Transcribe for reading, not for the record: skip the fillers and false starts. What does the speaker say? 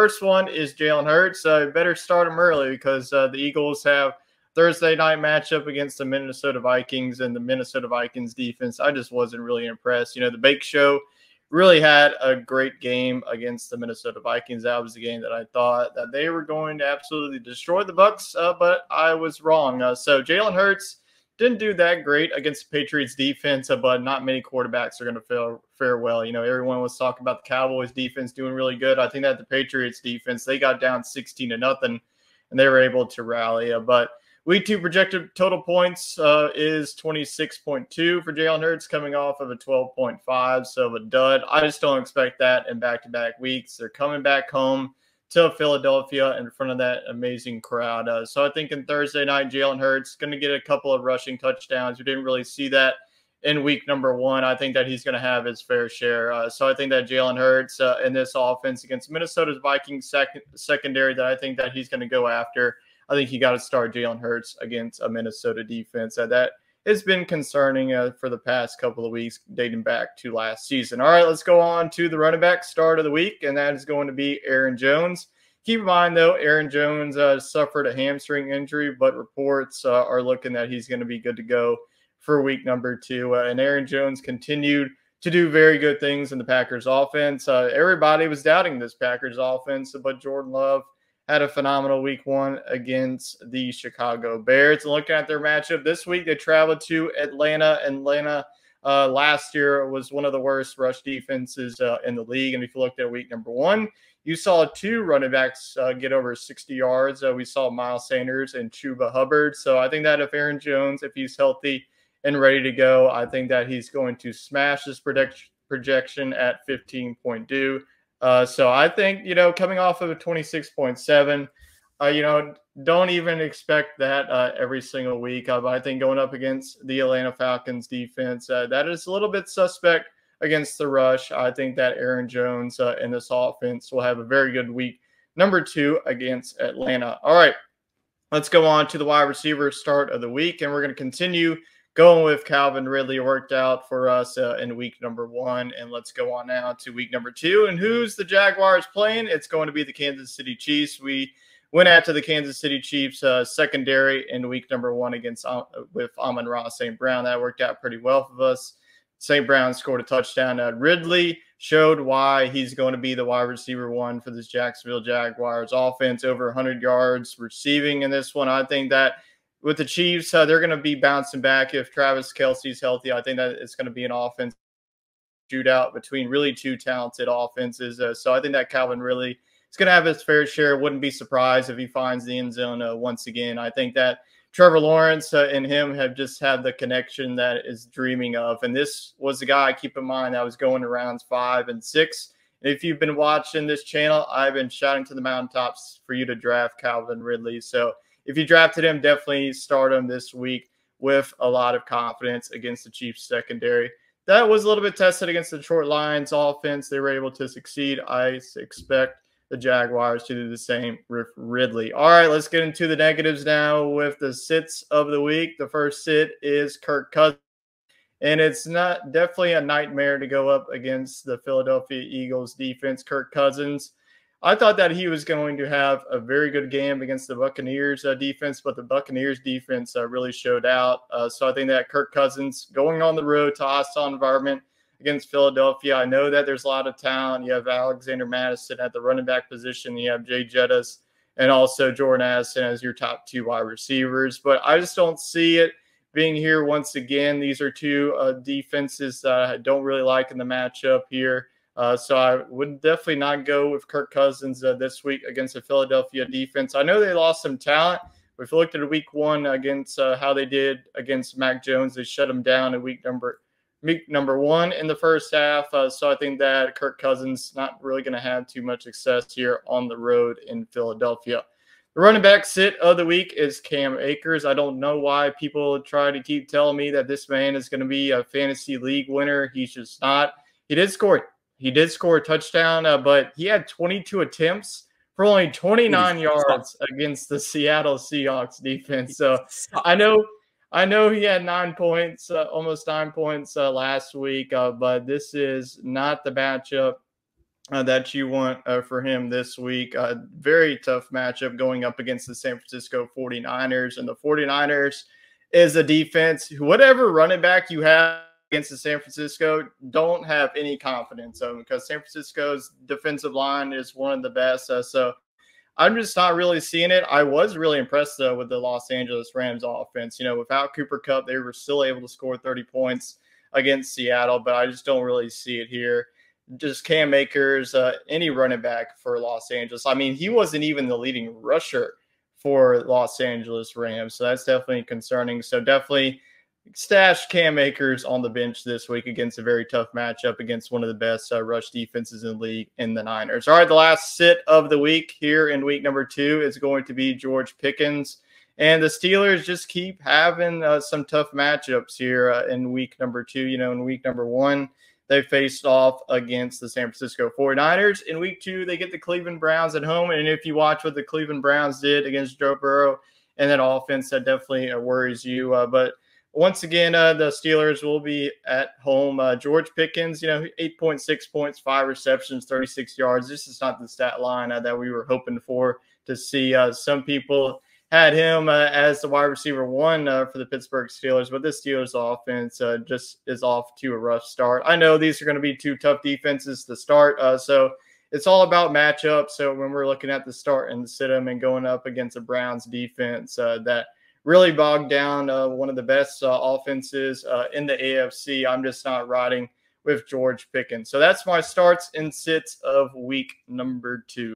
first one is Jalen Hurts. Better start him early because the Eagles have Thursday night matchup against the Minnesota Vikings, and the Minnesota Vikings defense, I just wasn't really impressed. The Bake Show really had a great game against the Minnesota Vikings. That was the game that I thought that they were going to absolutely destroy the Bucs, but I was wrong. So Jalen Hurts didn't do that great against the Patriots defense, but not many quarterbacks are going to fare well. Everyone was talking about the Cowboys defense doing really good. I think that the Patriots defense, they got down 16-0, and they were able to rally. But Week 2 projected total points is 26.2 for Jalen Hurts, coming off of a 12.5, so a dud. I just don't expect that in back-to-back weeks. They're coming back home to Philadelphia in front of that amazing crowd. So I think in Thursday night, Jalen Hurts going to get a couple of rushing touchdowns. We didn't really see that in week number 1. I think that he's going to have his fair share. So I think that Jalen Hurts in this offense against Minnesota's Vikings secondary that I think that he's going to go after. I think you got to start Jalen Hurts against a Minnesota defense that has been concerning for the past couple of weeks, dating back to last season. All right, let's go on to the running back start of the week, and that is going to be Aaron Jones. Keep in mind, though, Aaron Jones suffered a hamstring injury, but reports are looking that he's going to be good to go for week number 2. And Aaron Jones continued to do very good things in the Packers offense. Everybody was doubting this Packers offense, but Jordan Love had a phenomenal week 1 against the Chicago Bears. And looking at their matchup this week, they traveled to Atlanta. Atlanta last year was one of the worst rush defenses in the league. And if you looked at week number 1, you saw 2 running backs get over 60 yards. We saw Miles Sanders and Chuba Hubbard. So I think that if Aaron Jones, if he's healthy and ready to go, I think that he's going to smash this projection at 15.2. So I think, coming off of a 26.7, don't even expect that every single week. I think going up against the Atlanta Falcons defense, that is a little bit suspect against the rush. I think that Aaron Jones in this offense will have a very good week number 2 against Atlanta. All right, let's go on to the wide receiver start of the week, and we're going to continue going with Calvin Ridley. Worked out for us in week number 1. And let's go on now to week number 2. And who's the Jaguars playing? It's going to be the Kansas City Chiefs. We went after the Kansas City Chiefs secondary in week number 1 against with Amon-Ra St. Brown. That worked out pretty well for us. St. Brown scored a touchdown. Ridley showed why he's going to be the wide receiver 1 for this Jacksonville Jaguars offense. Over 100 yards receiving in this one. I think that with the Chiefs, they're going to be bouncing back if Travis Kelce's healthy. I think that it's going to be an offense shootout between really 2 talented offenses. So I think that Calvin Ridley is going to have his fair share. Wouldn't be surprised if he finds the end zone once again. I think that Trevor Lawrence and him have just had the connection that is dreaming of. And this was the guy, keep in mind, that was going to rounds 5 and 6. And if you've been watching this channel, I've been shouting to the mountaintops for you to draft Calvin Ridley. So if you drafted him, definitely start him this week with a lot of confidence against the Chiefs secondary. That was a little bit tested against the Detroit Lions offense. They were able to succeed. I expect the Jaguars to do the same with Ridley. All right, let's get into the negatives now with the sits of the week. The first sit is Kirk Cousins. And it's not definitely a nightmare to go up against the Philadelphia Eagles defense. Kirk Cousins, I thought that he was going to have a very good game against the Buccaneers defense, but the Buccaneers defense really showed out. So I think that Kirk Cousins going on the road to a hostile environment against Philadelphia. I know that there's a lot of talent. You have Alexander Madison at the running back position. You have Jay Jettis and also Jordan Addison as your top 2 wide receivers. But I just don't see it being here once again. These are 2 defenses that I don't really like in the matchup here. So I would definitely not go with Kirk Cousins this week against the Philadelphia defense. I know they lost some talent. If you looked at week 1 against how they did against Mac Jones, they shut him down in week number 1 in the first half. So I think that Kirk Cousins not really going to have too much success here on the road in Philadelphia. The running back sit of the week is Cam Akers. I don't know why people try to keep telling me that this man is going to be a fantasy league winner. He's just not. He did score a touchdown, but he had 22 attempts for only 29 yards against the Seattle Seahawks defense. So I know he had 9 points, almost 9 points last week, but this is not the matchup that you want for him this week. Very tough matchup going up against the San Francisco 49ers. And the 49ers is a defense, whatever running back you have against the San Francisco, don't have any confidence of, because San Francisco's defensive line is one of the best. So I'm just not really seeing it. I was really impressed, though, with the Los Angeles Rams offense. Without Cooper Kupp, they were still able to score 30 points against Seattle, but I just don't really see it here. Just Cam Akers, any running back for Los Angeles. I mean, he wasn't even the leading rusher for Los Angeles Rams, so that's definitely concerning. So definitely stash Cam Akers on the bench this week against a very tough matchup against one of the best rush defenses in the league in the Niners. All right, the last sit of the week here in week number 2 is going to be George Pickens. And the Steelers just keep having some tough matchups here in week number 2. In week number 1, they faced off against the San Francisco 49ers. In week 2, they get the Cleveland Browns at home. And if you watch what the Cleveland Browns did against Joe Burrow and that offense, that definitely worries you. But once again, the Steelers will be at home. George Pickens, 8.6 points, 5 receptions, 36 yards. This is not the stat line that we were hoping for to see. Some people had him as the wide receiver 1 for the Pittsburgh Steelers, but this Steelers offense just is off to a rough start. I know these are going to be 2 tough defenses to start, so it's all about matchups. So when we're looking at the start and the sit-em and going up against a Browns defense that really bogged down one of the best offenses in the AFC, I'm just not riding with George Pickens. So that's my starts and sits of week number 2.